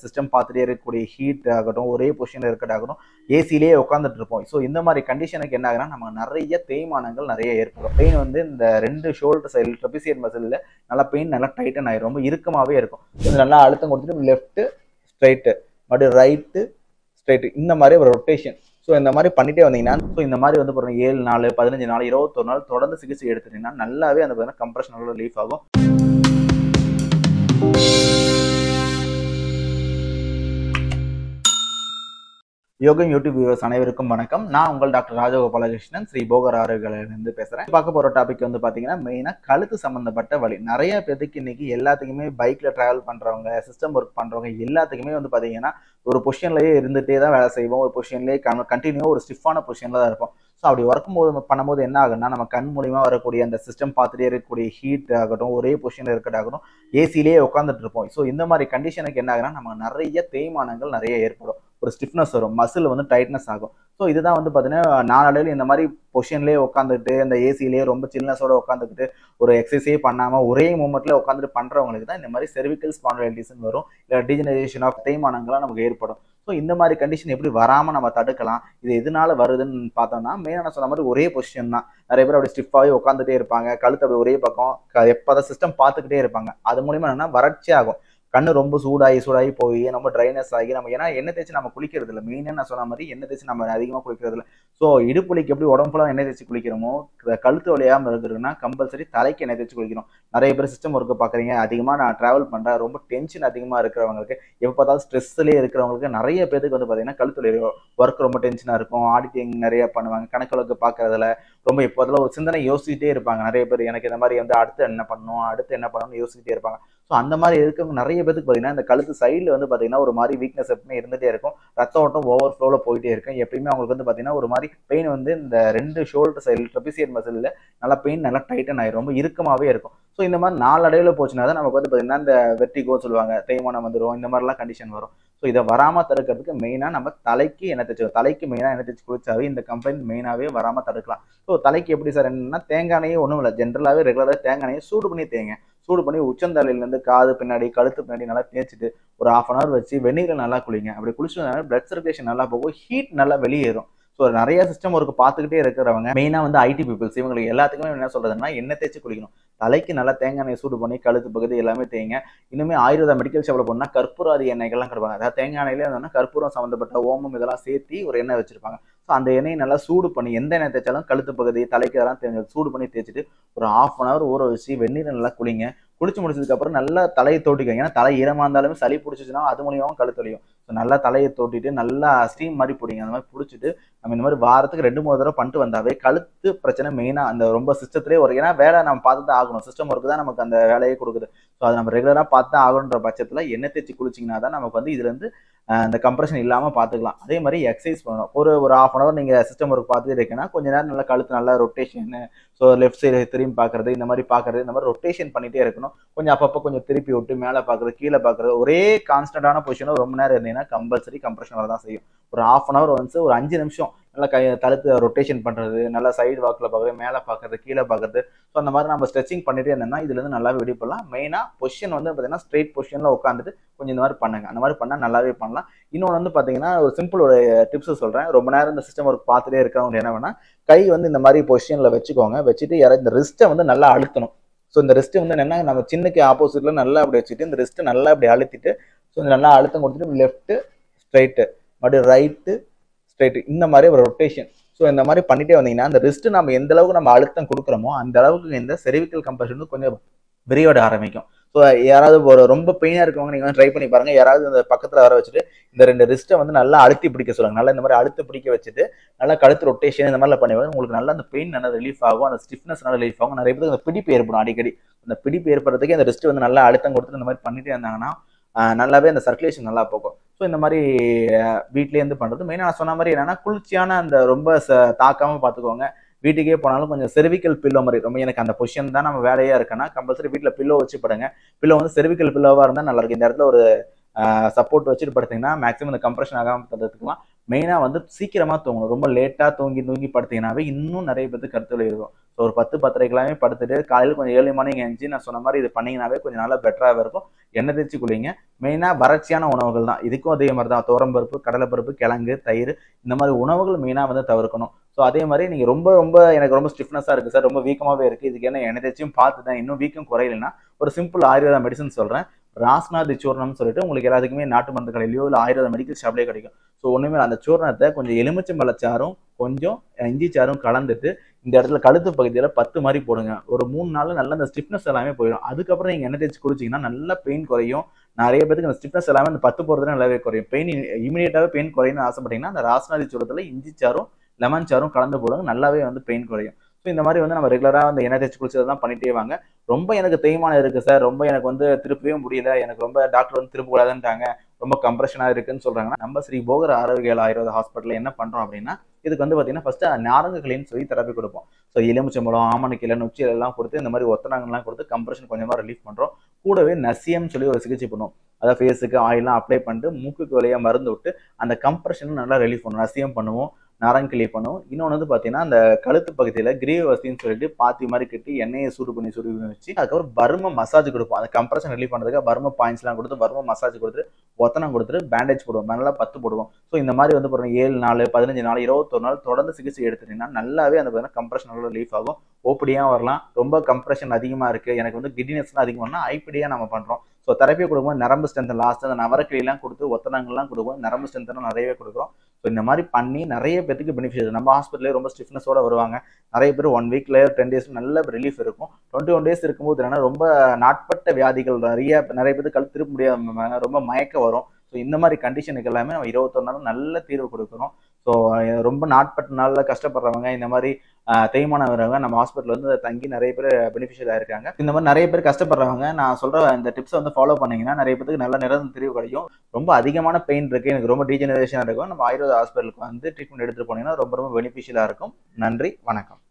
System பார்த்துட்டே இருக்கக்கூடிய heat ஆகட்டும், ஒரே பொசிஷனில் இருக்கட்டாகட்டும், ஏசிலேயே உட்காந்துட்டு இருப்போம். ஸோ இந்த மாதிரி கண்டிஷனுக்கு என்ன ஆகுனா நம்ம நிறைய தேய்மானங்கள் நிறைய ஏற்படும். பெயின் வந்து இந்த 2 ஷோல்டர் சைடு ட்ரெபிசியட் மசிலில் நல்லா பெயின் நல்லா டைட்டன் ஆயிடும், ரொம்ப இறுக்கமாகவே இருக்கும். நல்லா அழுத்தம் கொடுத்துட்டு லெஃப்ட் ஸ்ட்ரைட்டு, மறுபடியும் ரைட்டு ஸ்ட்ரைட்டு, இந்த மாதிரி ஒரு ரொட்டேஷன். ஸோ இந்த மாதிரி பண்ணிட்டே வந்தீங்கன்னா, ஸோ இந்த மாதிரி வந்து பாருங்க 7 நாள் 15 நாள் 21 நாள் தொடர்ந்து சிகிச்சை எடுத்துட்டீங்கன்னா நல்லாவே அந்த பார்த்தீங்கன்னா கம்ப்ரெஷன் ரிலீஃப் ஆகும். யோகம் யூடியூப் வியூவர்ஸ் அனைவருக்கும் வணக்கம். நான் உங்கள் டாக்டர் ராஜகோபாலகிருஷ்ணன், ஸ்ரீ போகர் ஆரோக்கியிலிருந்து பேசுறேன். பார்க்க போற டாபிக் வந்து பாத்தீங்கன்னா மெயினா கழுத்து சம்பந்தப்பட்ட வலி. நிறைய பேருக்கு இன்னைக்கு எல்லாத்துக்குமே பைக்ல டிராவல் பண்றவங்க, சிஸ்டம் ஒர்க் பண்றவங்க எல்லாத்துக்குமே வந்து பாத்தீங்கன்னா ஒரு பொசிஷன்லயே இருந்துட்டே தான் வேலை செய்வோம். ஒரு பொசிஷன்லயே கண்டினியூ ஒரு ஸ்டிஃபான பொசிஷன்ல தான் இருப்போம். ஸோ அப்படி ஒர்க் பண்ணும்போது என்ன ஆகுன்னா, நம்ம கண் மூலியமா வரக்கூடிய அந்த சிஸ்டம் பார்த்துட்டே இருக்கக்கூடிய ஹீட் ஆகட்டும், ஒரே பொசிஷன்ல இருக்கட்டாகட்டும், ஏசிலேயே உட்காந்துட்டு இருப்போம். ஸோ இந்த மாதிரி கண்டிஷனுக்கு என்ன ஆகுனா நம்ம நிறைய தேய்மானங்கள் நிறைய ஏற்படும். ஒரு ஸ்டிஃப்னஸ் வரும், மசில் வந்து டைட்னஸ் ஆகும். ஸோ இதுதான் வந்து பார்த்தீங்கன்னா நாளடைவில் இந்த மாதிரி பொசிஷன்லேயே உட்காந்துட்டு அந்த ஏசிலேயே ரொம்ப சில்னஸோட உட்காந்துக்கிட்டு ஒரு எக்ஸசைஸே பண்ணாமல் ஒரே மூமெண்ட்ல உட்காந்துட்டு பண்ணுறவங்களுக்கு தான் இந்த மாதிரி செர்விக்கல் ஸ்பான்டைலிட்டிஸ்னு வரும், இல்லை டீஜெனரேஷன் ஆஃப் தேய்மானங்கள்லாம் நமக்கு ஏற்படும். ஸோ இந்த மாதிரி கண்டிஷன் எப்படி வராமல் நம்ம தடுக்கலாம், இது எதனால வருதுன்னு பார்த்தோம்னா மெயினாக நான் சொன்ன மாதிரி ஒரே பொசிஷன் தான். நிறைய பேர் அப்படி ஸ்டிஃபாகவே உட்காந்துட்டே இருப்பாங்க, கழுத்து அப்படி ஒரே பக்கம் எப்போதான் சிஸ்டம் பார்த்துக்கிட்டே இருப்பாங்க. அது மூலியமா என்னன்னா வறட்சி ஆகும், கண்ணு ரொம்ப சூடாகி போய் நம்ம ட்ரைனஸ் ஆகி நம்ம ஏன்னா எண்ணெய் தேய்ச்சி நம்ம குளிக்கிறது இல்லை. மெயினாக நான் சொன்ன மாதிரி எண்ணெய் தேய்ச்சி நம்ம அதிகமாக குளிக்கிறது இல்லை. ஸோ இடுப்புலிக்கு எப்படி உடம்பு ஃபுல்லாக எண்ணெய் தேய்ச்சி குளிக்கிறோமோ, கழுத்து வழியாமல் இருக்குதுன்னா கம்பல்சரி தலைக்கு எண்ணெய் தேய்ச்சி குளிக்கணும். நிறைய பேர் சிஸ்டம் ஒர்க்கு பார்க்குறீங்க, அதிகமாக நான் ட்ராவல் பண்ணுறேன், ரொம்ப டென்ஷன் அதிகமாக இருக்கிறவங்களுக்கு, எப்போ பார்த்தாலும் ஸ்ட்ரெஸ்லேயே இருக்கிறவங்களுக்கு நிறைய பேருக்கு வந்து பார்த்தீங்கன்னா கழுத்து ஒர்க் ரொம்ப டென்ஷனாக இருக்கும், ஆடிட்டிங் நிறைய பண்ணுவாங்க, கணக்கு வழக்கு பார்க்கறதுல ரொம்ப எப்போதில் ஒரு சிந்தனை யோசிச்சுட்டே இருப்பாங்க. நிறைய பேர் எனக்கு இந்த மாதிரி வந்து அடுத்து என்ன பண்ணணும்னு யோசிச்சுட்டே இருப்பாங்க. ஸோ அந்த மாதிரி இருக்கவங்க நிறைய பேருக்கு பார்த்தீங்கன்னா இந்த கழுத்து சைடில் வந்து பார்த்தீங்கன்னா ஒரு மாதிரி வீக்னஸ் எப்பவுமே இருந்துகிட்டே இருக்கும், ரத்த ஓட்டம் ஓவர் ஃப்ளோவில் போயிட்டே இருக்கும். எப்பயுமே அவங்களுக்கு வந்து பார்த்தீங்கன்னா ஒரு மாதிரி பெயின் வந்து இந்த 2 ஷோல்டர் சைடு ட்ரெபிசியட் மசிலில் நல்லா பெயின் நல்லா டைட்டன் ஆயிடும், ரொம்ப இறுக்கமாகவே இருக்கும். ஸோ இந்த மாதிரி நாளடைவில் போச்சுன்னா தான் நமக்கு வந்து பார்த்தீங்கன்னா இந்த வெர்டிகோ சொல்லுவாங்க, தேய்மானம் வந்துடும், இந்த மாதிரிலாம் கண்டிஷன் வரும். ஸோ இதை வராமல் தடுக்கிறதுக்கு மெயினாக நம்ம தலைக்கு எண்ணெய் தேய்ச்சி மெயினாக எண்ணெய் தேய்ச்சி குளிச்சாவே இந்த கம்ப்ளைண்ட் மெயினாகவே வராமல் தடுக்கலாம். ஸோ தலைக்கு எப்படி சார் என்னன்னா, தேங்காய் எண்ணெயே ஒன்றும் இல்லை, ஜென்ரலாகவே ரெகுலராக தேங்காய் எண்ணெயை சூடு பண்ணி உச்சந்தலையிலேருந்து காது பின்னாடி கழுத்து பின்னாடி நல்லா தேய்ச்சிட்டு ஒரு 1/2 hour வச்சு வெந்நீரில் நல்லா குளிங்க. அப்படி குளிச்சதுனால பிளட் சர்க்குலேஷன் நல்லா போகும், ஹீட் நல்லா வெளியேறும். ஸோ நிறைய சிஸ்டம் ஒர்க்கு பார்த்துக்கிட்டே இருக்கிறவங்க மெயினாக வந்து ஐடி பீப்புள்ஸ், இவங்களுக்கு எல்லாத்துக்குமே என்ன சொல்றதுன்னா எண்ணெய் தேய்ச்சி குளிக்கணும். தலைக்கு நல்லா தேங்காய் எண்ணெய் சூடு பண்ணி கழுத்து பகுதி எல்லாமே தேய்ங்க. இன்னுமே ஆயுர்வேத மெடிக்கல் ஷாப்பில் போனால் கற்பூராதி எண்ணெய்கள்லாம் கிடைப்பாங்க. அதாவது தேங்காய் எண்ணெயிலே இருந்தோம்னா கற்பூரம் சம்மந்தப்பட்ட ஓமம் இதெல்லாம் சேர்த்து ஒரு எண்ணெய் வச்சிருப்பாங்க. ஸோ அந்த எண்ணெயை நல்லா சூடு பண்ணி எந்த எண்ணெய் தேய்ச்சாலும் கழுத்து பகுதி தலைக்கு இதெல்லாம் சூடு பண்ணி தேய்ச்சிட்டு ஒரு 1/2 hour ஊற வச்சு வெந்நீர் நல்லா குளிங்க. குளிச்சு முடிச்சதுக்கப்புறம் நல்லா தலையை தோட்டிக்கோங்க. ஏன்னா தலை ஈரமாக இருந்தாலுமே சளி பிடிச்சிச்சுன்னா அது மூலியமாகவும் கழுத்து வலியும். ஸோ நல்லா தலையை தோட்டிட்டு நல்லா ஸ்டீம் மாதிரி பிடிங்க. அந்த மாதிரி பிடிச்சிட்டு நம்ம இந்த மாதிரி வாரத்துக்கு 2-3 தடவை பண்ணிட்டு வந்தாவே கழுத்து பிரச்சனை மெயினாக அந்த ரொம்ப சிஸ்டத்திலே வரும். ஏன்னா வேலை நம்ம பார்த்து தான் ஆகணும், சிஸ்டம் ஒர்க்கு தான் நமக்கு அந்த வேலையே கொடுக்குது. ஸோ அதை நம்ம ரெகுலராக பார்த்து தான் ஆகணுன்ற பட்சத்தில் எண்ணெய் தேய்ச்சி குளிச்சிங்கன்னா தான் நமக்கு வந்து இதுலேருந்து அந்த கம்ப்ரெஷன் இல்லாமல் பார்த்துக்கலாம். அதே மாதிரி எக்ஸசைஸ் பண்ணணும். ஒரு 1/2 hour நீங்கள் சிஸ்டம் ஒர்க் பார்த்துட்டு இருக்கீங்கன்னா கொஞ்ச நேரம் நல்லா கழுத்து நல்லா ரொட்டேஷன், ஸோ லெஃப்ட் சைடு திரும்பி பார்க்குறது, இந்த மாதிரி ரொட்டேஷன் பண்ணிகிட்டே இருக்கணும். கொஞ்சம் அப்பப்போ கொஞ்சம் திருப்பி விட்டு மேலே பார்க்குறது கீழே பார்க்குறது, ஒரே கான்ஸ்டன்டான பொசிஷனில் ரொம்ப நேரம் இருந்தீங்கன்னா கம்பல்சரி கம்ப்ரெஷன் வரதான் செய்யும். ஒரு 1/2 hour வந்து ஒரு 5 நிமிஷம் நல்லா தழுத்து ரொட்டேஷன் பண்ணுறது, நல்லா சைடு வாக்கில் பார்க்குறது, மேலே பார்க்குறது கீழே பார்க்குறது. ஸோ அந்த மாதிரி நம்ம ஸ்ட்ரெச்சிங் பண்ணிட்டே இருந்தோம்னா இதுலேருந்து நல்லாவே வெளிப்படலாம். மெயினாக பொசிஷன் வந்து பார்த்தீங்கன்னா ஸ்ட்ரெயிட் பொசிஷனில் உட்காந்துட்டு கொஞ்சம் இந்த மாதிரி பண்ணுங்க. அந்த மாதிரி பண்ணால் நல்லாவே பண்ணலாம். இன்னொன்று வந்து பார்த்தீங்கன்னா ஒரு சிம்பிள் ஒரு டிப்ஸ் சொல்கிறேன். ரொம்ப நேரம் இந்த சிஸ்டம் ஒர்க் பார்த்துட்டே இருக்கிறவங்க என்ன வேணா கை வந்து இந்த மாதிரி பொசிஷனில் வச்சுக்கோங்க. வச்சுட்டு இந்த ரிஸ்ட்டை வந்து நல்லா அழுத்தணும். ஸோ இந்த ரிஸ்ட்டு வந்து என்னென்னா நம்ம சின்னக்கு ஆப்போசிட்டில் நல்லா அப்படி வச்சுட்டு இந்த ரிஸ்ட்டு நல்லா அப்படி அழுத்திட்டு ஸோ நல்லா அழுத்தம் கொடுத்துட்டு லெஃப்ட்டு ஸ்ட்ரைட்டு, மறுபடியும் ரைட்டு ஸ்ட்ரைட்டு, இந்த மாதிரி ஒரு ரொட்டேஷன். ஸோ இந்த மாதிரி பண்ணிட்டே வந்தீங்கன்னா அந்த ரிஸ்ட்டு நம்ம எந்த அளவுக்கு நம்ம அழுத்தம் கொடுக்குறோமோ அந்த அளவுக்கு இந்த செர்விக்கல் கம்ப்ரெஷன் வந்து கொஞ்சம் விரிவடைய ஆரம்பிக்கும். ஸோ யாராவது ஒரு ரொம்ப பெயினாக இருக்கவங்க நீங்கள் ட்ரை பண்ணி பாருங்க. யாராவது அந்த பக்கத்தில் வர வச்சுட்டு இந்த 2 ரிஸ்ட்டை வந்து நல்லா அழுத்தி பிடிக்க சொல்லுங்க. நல்லா இந்த மாதிரி அழுத்தி பிடிக்க வச்சுட்டு நல்லா கழுத்து ரொட்டேஷன் இந்த மாதிரிலாம் பண்ணுவாங்க. உங்களுக்கு நல்லா அந்த பெயின் நல்லா ரிலீஃப் ஆகும், அந்த ஸ்டிஃப்னஸ் நல்லா ரிலீஃப் ஆகும். நிறைய பேருக்கு அந்த பிடிப்பு ஏற்படும் அடிக்கடி. அந்த பிடிப்பு ஏற்படுறதுக்கு அந்த ரிஸ்ட் வந்து நல்லா அழுத்தம் கொடுத்துட்டு இந்த மாதிரி பண்ணிட்டே இருந்தாங்கன்னா நல்லாவே அந்த சர்க்குலேஷன் நல்லா போகும். ஸோ இந்த மாதிரி வீட்லேருந்து பண்ணுறது மெயினாக நான் சொன்ன மாதிரி என்னன்னா குளிர்ச்சியான அந்த ரொம்ப தாக்காமல் பார்த்துக்கோங்க. வீட்டுக்கே போனாலும் கொஞ்சம் செர்விக்கல் பில்லோ மாதிரி ரொம்ப எனக்கு அந்த பொசிஷன் தான் நம்ம வேலையாக இருக்குன்னா கம்பல்சரி வீட்டில் பில்லோ வச்சு படுங்க. பில்லோ வந்து செர்விக்கல் பில்லோவாக இருந்தால் நல்லா இருக்கும். இந்த இடத்துல ஒரு சப்போர்ட் வச்சுட்டு படுத்தீங்கன்னா மேக்ஸிமம் இந்த கம்ப்ரெஷன் ஆகாமல் தடுத்துக்கலாம். மெயினாக வந்து சீக்கிரமாக தூங்கணும். ரொம்ப லேட்டாக தூங்கி படுத்தீங்கன்னாவே இன்னும் நிறைய பேருக்கு கருத்து வலி இருக்கும். ஸோ ஒரு 10-10:30 படுத்துட்டு காலையில் கொஞ்சம் ஏர்லி மார்னிங் எழுந்துச்சு நான் சொன்ன மாதிரி இது பண்ணிங்கனாவே கொஞ்சம் நல்லா பெட்டராகவே இருக்கும். எண்ணெய் தேய்ச்சி குளிங்க. மெயினாக வறட்சியான உணவுகள் தான், இதுக்கும் அதே மாதிரி தான். துவரம்பருப்பு, கடலைப்பருப்பு, கிழங்கு, தயிர் இந்த மாதிரி உணவுகள் மெயினாக வந்து தவிர்க்கணும். ஸோ அதே மாதிரி நீங்கள் ரொம்ப எனக்கு ரொம்ப ஸ்டிஃப்னஸாக இருக்குது சார், ரொம்ப வீக்கமாகவே இருக்குது, இதுக்கு என்ன எண்ணெய் தேய்ச்சியும் பார்த்து தான் இன்னும் வீக்கம் குறையலைன்னா ஒரு சிம்பிள் ஆயுர்வேதா மெடிசன் சொல்கிறேன். ராஸ்நாதி சூர்ணம்னு சொல்லிட்டு உங்களுக்கு எல்லாத்துக்குமே நாட்டு மருந்து கடையிலையோ இல்லை ஆயுர்வேத மெடிக்கல் ஷாப்லேயே கிடைக்கும். ஸோ ஒன்றுமே அந்த சூர்ணத்தை கொஞ்சம் எலுமிச்சம்பழச்சாரும் கொஞ்சம் இஞ்சி சாரும் கலந்துட்டு இந்த இடத்துல கழுத்து பகுதியில் 10 மாதிரி போடுங்க. ஒரு 3 நாள் நல்ல அந்த ஸ்டிஃப்னஸ் எல்லாமே போயிடும். அதுக்கப்புறம் நீங்கள் எண்ணெய் தேய்ச்சி குடிச்சிங்கன்னா நல்ல பெயின் குறையும். நிறைய பேருக்கு அந்த ஸ்டிஃப்னஸ் எல்லாமே அந்த 10 போகிறதுல நல்லாவே குறையும். பெயின் இமீடியட்டாகவே பெயின் குறையும்னு ஆசைப்பட்டீங்கன்னா அந்த ராஸ்நாதி சூரத்தில் இஞ்சி சாரும் லெமன் சாரும் கலந்து போடுங்க, நல்லாவே வந்து பெயின் குறையும். ஸோ இந்த மாதிரி வந்து நம்ம ரெகுலராக வந்து எண்ணெய் தேய்ச்சி குளிச்சது தான் பண்ணிட்டே வாங்க. ரொம்ப எனக்கு தேய்மானம் இருக்குது சார், ரொம்ப எனக்கு வந்து திருப்பவே முடியல, எனக்கு ரொம்ப டாக்டர் வந்து திருப்ப கூடாதுன்ட்டாங்க, ரொம்ப கம்ப்ரெஷனாக இருக்குன்னு சொல்கிறாங்கன்னா நம்ம ஸ்ரீ போகர் ஆரோக்கிய ஆயுர்வேத ஹாஸ்பிட்டலில் என்ன பண்ணுறோம் அப்படின்னா இதுக்கு வந்து பார்த்தீங்கன்னா ஃபஸ்ட்டு நாரங்குகளின்னு சொல்லி தெரப்பி கொடுப்போம். ஸோ எலுமிச்சம்பழம், ஆமணக்கிழ, நொச்சி எல்லாம் கொடுத்து இந்த மாதிரி ஒத்தனாங்கலாம் கொடுத்து கம்ப்ரெஷன் கொஞ்சமாக ரிலீஃப் பண்ணுறோம். கூடவே நசியம்னு சொல்லி ஒரு சிகிச்சை பண்ணுவோம். அதாவது ஃபேஸுக்கு ஆயிலாம் அப்ளை பண்ணிட்டு மூக்குக்கு வழியாக மருந்து விட்டு அந்த கம்ப்ரெஷன் நல்லா ரிலீஃப் பண்ணுவோம். நசியம் பண்ணுவோம், நாரங்கிளி பண்ணுவோம். இன்னொன்று வந்து பார்த்தீங்கன்னா அந்த கழுத்து பகுதியில் கிரீவவஸ்தின்னு சொல்லிட்டு பாத்தி மாதிரி கட்டி எண்ணெயை சூடு பண்ணி வச்சு அதுக்கப்புறம் பர்ம மசாஜ் கொடுப்போம். அந்த கம்ப்ரெஷன் ரிலீஃப் பண்ணுறதுக்கு பர்ம பாயிண்ட்ஸ்லாம் கொடுத்து பர்ம மசாஜ் கொடுத்துட்டு ஒத்தனம் கொடுத்துட்டு பேண்டேஜ் போடுவோம், நல்லா 10 போடுவோம். ஸோ இந்த மாதிரி வந்து பாருங்கள் 7 நாள் 15 நாள் 21 நாள் தொடர்ந்து சிகிச்சை எடுத்துட்டீங்கன்னா நல்லாவே அந்த பார்த்தீங்கன்னா கம்ப்ரெஷன் நல்லா ரிலீஃப் ஆகும். ஓப்படியாக வரலாம். ரொம்ப கம்ப்ரெஷன் அதிகமாக இருக்குது, எனக்கு வந்து கிட்னஸ்லாம் அதிகமாகனா ஐப்படியாக நம்ம பண்ணுறோம். ஸோ தெரப்பியை கொடுக்கும்போது நரம்பு ஸ்ட்ரென்த் லாஸ்ட் அந்த நவரக்கிளிலாம் கொடுத்து ஒத்தனங்கள்லாம் கொடுக்கும், நரம்பு ஸ்ட்ரென்த்லாம் நிறையவே கொடுக்குறோம். ஸோ இந்த மாதிரி பண்ணி நிறைய பேருக்கு பெனிஃபிட். நம்ம ஹாஸ்பிட்டலே ரொம்ப ஸ்டிஃப்னஸோட வருவாங்க. நிறைய பேர் 1 வீக்ல 10 டேஸ் நல்ல ரிலீஃப் இருக்கும். 21 டேஸ் இருக்கும்போது என்னன்னா ரொம்ப நாட்பட்ட வியாதிகள் நிறைய பேருக்கு கழுத்து திருப்ப முடியாத ரொம்ப மயக்கம் வரும். ஸோ இந்த மாதிரி கண்டிஷனுக்கு எல்லாமே நம்ம 21 நாள் நல்ல தீர்வு கொடுக்குறோம். ஸோ ரொம்ப நாட்பட்ட நாளில் கஷ்டப்படுறவங்க, இந்த மாதிரி தேய்மானம் வரவங்க நம்ம ஹாஸ்பிட்டல் வந்து தங்கி நிறைய பேர் பெனிஃபிஷியலாக இருக்காங்க. இந்த மாதிரி நிறைய பேர் கஷ்டப்படுறவங்க நான் சொல்கிற இந்த டிப்ஸை வந்து ஃபாலோ பண்ணிங்கன்னா நிறைய பேருக்கு நல்ல நிரந்தர தீர்வு கிடைக்கும். ரொம்ப அதிகமான பெயின் இருக்குது, எனக்கு ரொம்ப டீஜெனரேஷனாக இருக்கும், நம்ம ஆயுர்வேத ஹாஸ்பிட்டலுக்கு வந்து ட்ரீட்மெண்ட் எடுத்துகிட்டு போனீங்கன்னா ரொம்ப பெனிஃபிஷியலாக இருக்கும். நன்றி, வணக்கம்.